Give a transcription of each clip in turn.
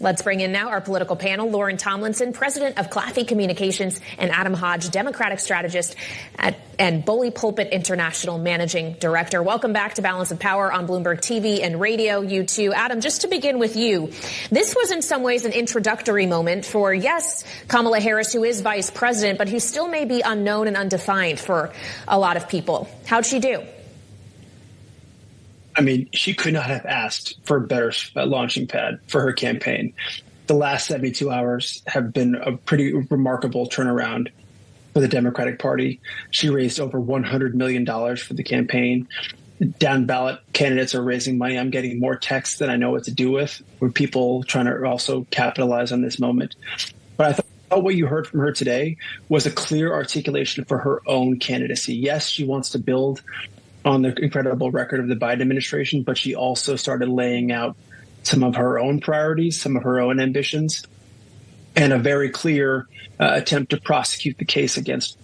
Let's bring in now our political panel, Lauren Tomlinson, president of Claffey Communications, and Adam Hodge, Democratic strategist and Bully Pulpit International managing director. Welcome back to Balance of Power on Bloomberg TV and radio, you two. Adam, just to begin with you, this was in some ways an introductory moment for, yes, Kamala Harris, who is vice president, but who still may be unknown and undefined for a lot of people. How'd she do? I mean, she could not have asked for a better launching pad for her campaign. The last 72 hours have been a pretty remarkable turnaround for the Democratic Party. She raised over $100 million for the campaign. Down ballot candidates are raising money. I'm getting more texts than I know what to do with people trying to also capitalize on this moment. But I thought what you heard from her today was a clear articulation for her own candidacy. Yes, she wants to build on the incredible record of the Biden administration, but she also started laying out some of her own priorities, some of her own ambitions, and a very clear attempt to prosecute the case against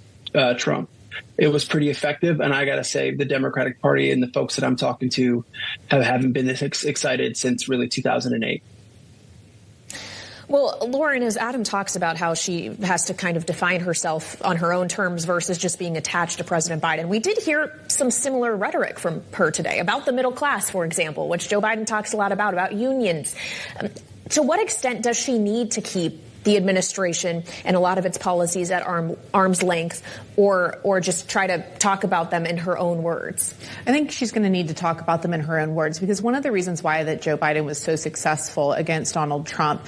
Trump. It was pretty effective, and I got to say, the Democratic Party and the folks that I'm talking to haven't been this excited since really 2008. Well, Lauren, as Adam talks about how she has to kind of define herself on her own terms versus just being attached to President Biden, we did hear some similar rhetoric from her today about the middle class, for example, which Joe Biden talks a lot about unions. To what extent does she need to keep the administration and a lot of its policies at arm's length, or just try to talk about them in her own words? I think she's going to need to talk about them in her own words, because one of the reasons why that Joe Biden was so successful against Donald Trump,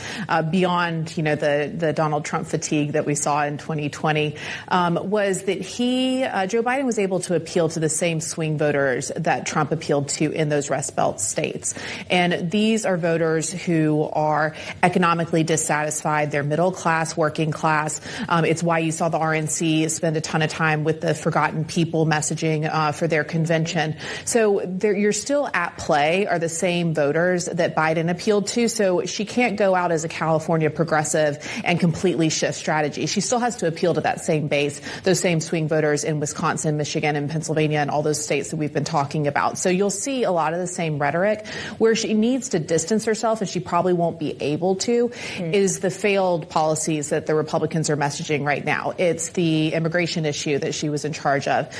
beyond the Donald Trump fatigue that we saw in 2020, was that Joe Biden was able to appeal to the same swing voters that Trump appealed to in those Rust Belt states. And these are voters who are economically dissatisfied. They're middle class, working class. It's why you saw the RNC spend a ton of time with the Forgotten People messaging for their convention. So you're still at play are the same voters that Biden appealed to. So she can't go out as a California progressive and completely shift strategy. She still has to appeal to that same base, those same swing voters in Wisconsin, Michigan, and Pennsylvania, and all those states that we've been talking about. So you'll see a lot of the same rhetoric. Where she needs to distance herself, and she probably won't be able to, is the failed policies that the Republicans are messaging right now. It's the immigration issue that she was in charge of,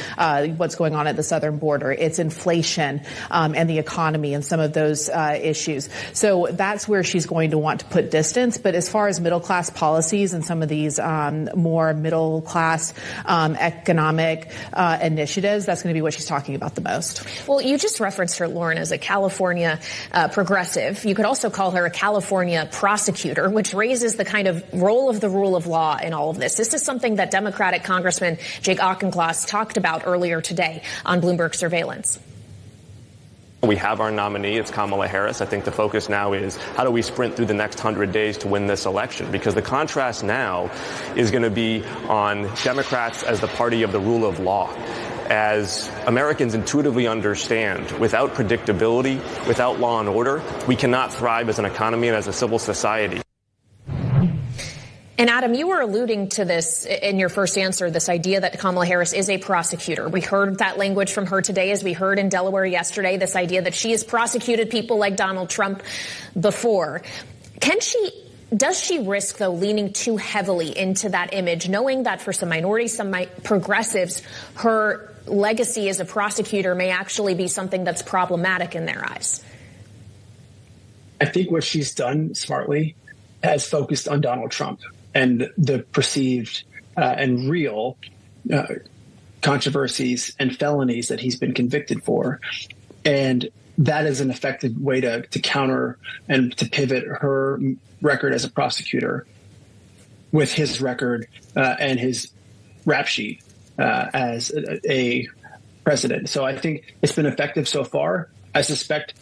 what's going on at the southern border. It's inflation and the economy and some of those issues. So that's where she's going to want to put distance. But as far as middle class policies and some of these more middle class economic initiatives, that's going to be what she's talking about the most. Well, you just referenced her, Lauren, as a California progressive. You could also call her a California prosecutor, which raises the kind of role of the rule of law in all of this. This is something that Democratic Congressman Jake Auchincloss talked about earlier today on Bloomberg Surveillance. We have our nominee. It's Kamala Harris. I think the focus now is how do we sprint through the next 100 days to win this election? Because the contrast now is going to be on Democrats as the party of the rule of law. As Americans intuitively understand, without predictability, without law and order, we cannot thrive as an economy and as a civil society. And Adam, you were alluding to this in your first answer, this idea that Kamala Harris is a prosecutor. We heard that language from her today, as we heard in Delaware yesterday, this idea that she has prosecuted people like Donald Trump before. Does she risk, though, leaning too heavily into that image, knowing that for some minorities, some progressives, her legacy as a prosecutor may actually be something that's problematic in their eyes? I think what she's done smartly has focused on Donald Trump and the perceived and real controversies and felonies that he's been convicted for. And that is an effective way to counter and to pivot her record as a prosecutor with his record and his rap sheet as a president. So I think it's been effective so far. I suspect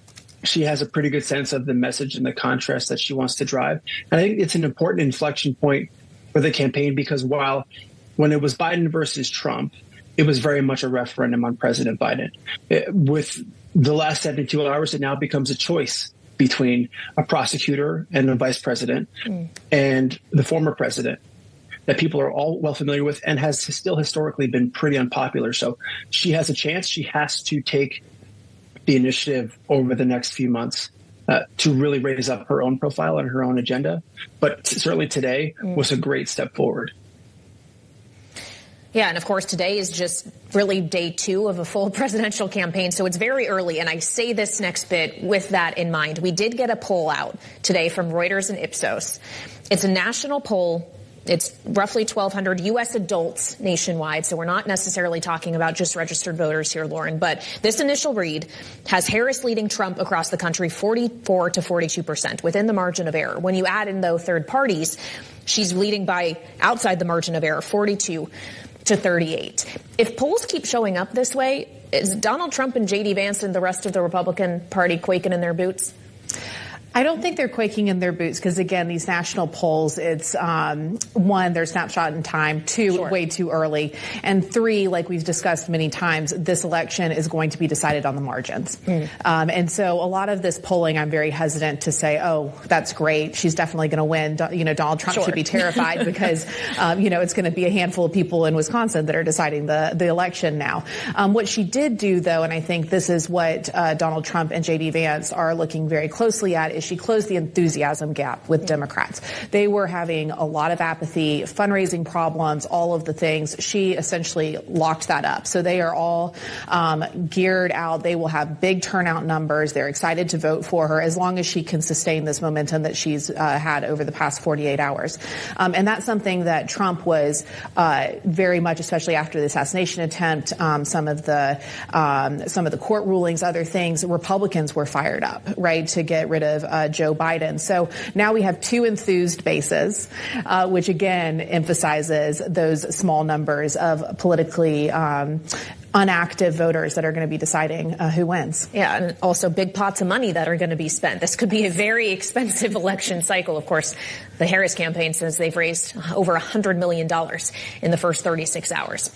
she has a pretty good sense of the message and the contrast that she wants to drive. And I think it's an important inflection point for the campaign, because when it was Biden versus Trump, it was very much a referendum on President Biden. With the last 72 hours, it now becomes a choice between a prosecutor and a vice president and the former president that people are all well familiar with and has still historically been pretty unpopular. So she has a chance. She has to take the initiative over the next few months to really raise up her own profile and her own agenda. But certainly today was a great step forward. Yeah, and of course, today is just really day 2 of a full presidential campaign, so it's very early, and I say this next bit with that in mind. We did get a poll out today from Reuters and Ipsos. It's a national poll. It's roughly 1,200 U.S. adults nationwide, so we're not necessarily talking about just registered voters here, Lauren. But this initial read has Harris leading Trump across the country 44 to 42%, within the margin of error. When you add in, though, third parties, she's leading by outside the margin of error, 42 to 38. If polls keep showing up this way, is Donald Trump and J.D. Vance and the rest of the Republican Party quaking in their boots? I don't think they're quaking in their boots because, again, these national polls, it's, 1, they're snapshot in time, 2, way too early, and 3, like we've discussed many times, this election is going to be decided on the margins. And so a lot of this polling, I'm very hesitant to say, oh, that's great, she's definitely going to win. Donald Trump should be terrified because, it's going to be a handful of people in Wisconsin that are deciding the election now. What she did do, though, and I think this is what Donald Trump and J.D. Vance are looking very closely at, is she closed the enthusiasm gap with Democrats. They were having a lot of apathy, fundraising problems, all of the things. She essentially locked that up. So they are all geared out. They will have big turnout numbers. They're excited to vote for her as long as she can sustain this momentum that she's had over the past 48 hours. And that's something that Trump was very much, especially after the assassination attempt, some of the court rulings, other things, Republicans were fired up, right, to get rid of Joe Biden. So now we have 2 enthused bases, which again emphasizes those small numbers of politically unactive voters that are going to be deciding who wins. Yeah, and also big pots of money that are going to be spent. This could be a very expensive election cycle. Of course, the Harris campaign says they've raised over $100 million in the first 36 hours.